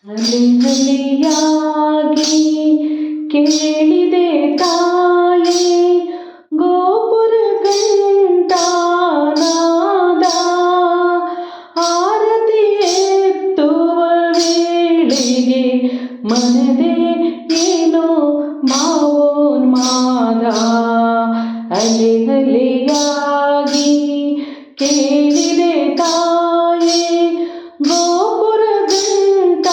ಅಲೆ ಅಲೆಯಾಗಿ ಕೇಳಿದೆ ತಾಯೇ ಗೋಪುರ ಗಂಟಾನಾದ ಆರತಿ ಎತ್ತುವ ವೇಳೆಗೆ ಮನದೇ ಏನೋ ಭಾವೋನ್ಮಾದ. ಅಲೆ ಅಲೆಯಾಗಿ ಕೇಳಿದೆ ತಾಯೇ ಗೋಪುರ ಗಂಟಾನಾದ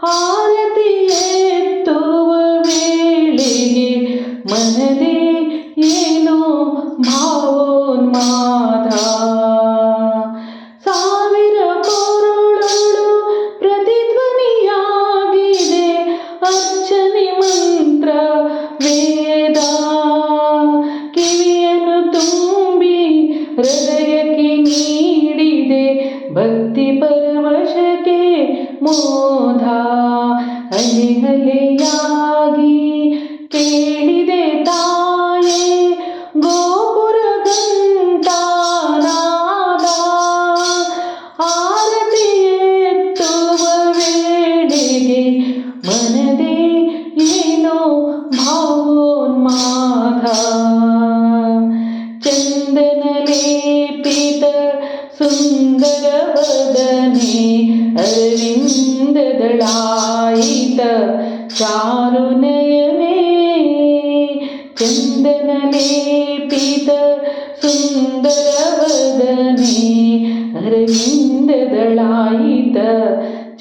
ಆರತಿ ಎತ್ತುವ ವೇಳೆಗೆ ಮನದೇ ಏನೋ ಭಾವೋನ್ಮಾದ. ಸಾವಿರ ಕೊರಳೊಳು ಪ್ರತಿಧ್ವನಿಯಾಗಿದೆ ಅರ್ಚನೆ ಮಂತ್ರ ವೇದ. ಕಿವಿಯನ್ನು ತುಂಬಿ ಹೃದಯಕ್ಕೆ ನೀಡಿದೆ ಭಕ್ತಿ ಪರವಶಕ್ಕೆ ಮೋದ. ಅಲೆ ಅಲೆಯಾಗಿ ಕೇಳಿದೆ ತಾಯೇ ಗೋಪುರ ಗಂಟಾನಾದ ಆರತಿ ಎತ್ತುವ ವೇಳೆಗೆ ಮನದೇ ಏನೋ ಭಾವೋನ್ಮಾದ. ಚಂದನ ಲೇಪಿತ ಸುಂದರ ವದನೆ ಅರವಿಂದದಳಾಯಿತ ಚಾರು ನಯನೆ. ಚಂದನ ಲೇಪಿತ ಸುಂದರ ವದನೆ ಅರವಿಂದದಳಾಯಿತ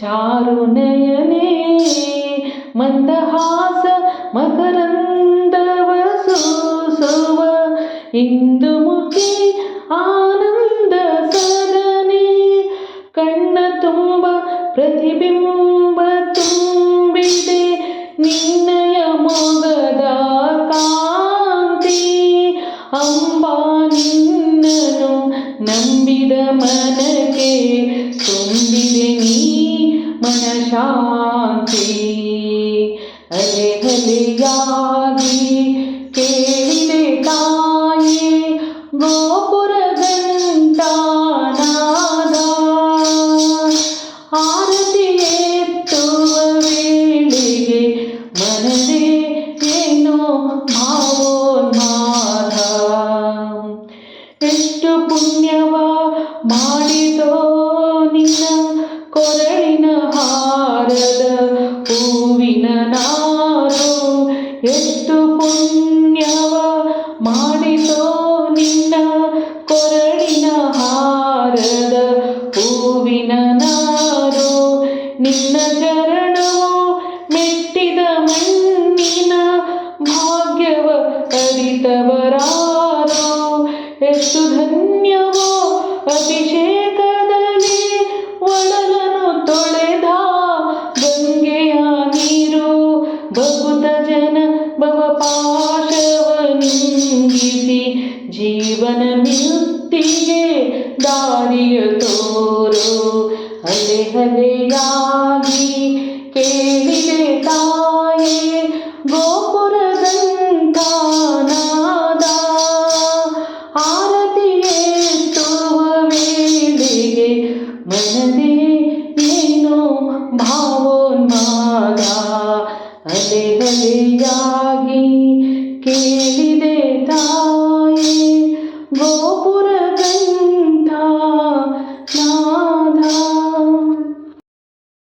ಚಾರು ನಯನೆ. ಮಂದಹಾಸ ಮಕರಂದವ ಸೂಸುವ ಇಂದುಮುಖಿ ಆನಂದ ಸದನೆ. ಕಣ್ಣ ತುಂಬ ಪ್ರತಿಬಿಂಬ ತುಂಬಿದೆ ನಿನ್ನಯ ಮೊಗದ ಕಾಂತಿ. ಅಂಬಾ ನಿನ್ನನು ನಂಬಿದ ಮನಕ್ಕೆ ತುಂಬಿದೆ ನೀ ಮನಶಾಂತಿ. ಅಲೆ ಅಲೆಯಾಗಿ ಕೇಳಿದೆ ತಾಯೇ ಗೋಪುರ ಗಂಟಾನಾದ ಆರತಿ ಎತ್ತುವ ವೇಳೆಗೆ ಮನದೇ ಏನೋ ಭಾವೋನ್ಮಾದ. ಎಷ್ಟು ಪುಣ್ಯವ ಮಾಡಿದೋ ನಿನ್ನ ಕೊರಳಿನ ಹಾರದ ಹೂವಿನ ನಾರು. ಎಷ್ಟು ಪುಣ್ಯವ ಮಾಡಿದೋ ನಿನ್ನ ಕೊರಳಿನ ಹಾರದ ಹೂವಿನ ನಾರು. ನಿನ್ನ ಚರಣವು ಮೆಟ್ಟಿದ ಮಣ್ಣಿನ ಭಾಗ್ಯವ ಅರಿತವರಾರು. ಎಷ್ಟು ಧನ್ಯವೋ ಅಭಿಷೇಕದಲ್ಲಿ ಒಡಲನ್ನು ತೊಳೆದ ಗಂಗೆಯ ನೀರು. ಭಕುತ ಜನ ಭವಪಾಶವ ನುಂಗಿಸಿ ಜೀವನ ಮುಕ್ತಿಗೆ ದಾರಿಯ ತೋರು. ಅಲೆ ಅಲೆಯಾಗಿ ಕೇಳಿದೆ ತಾಯೇ ಗೋಪುರ ಗಂಟಾನಾದ ಆರತಿ ಎತ್ತುವ ವೇಳೆಗೆ ಮನದೇ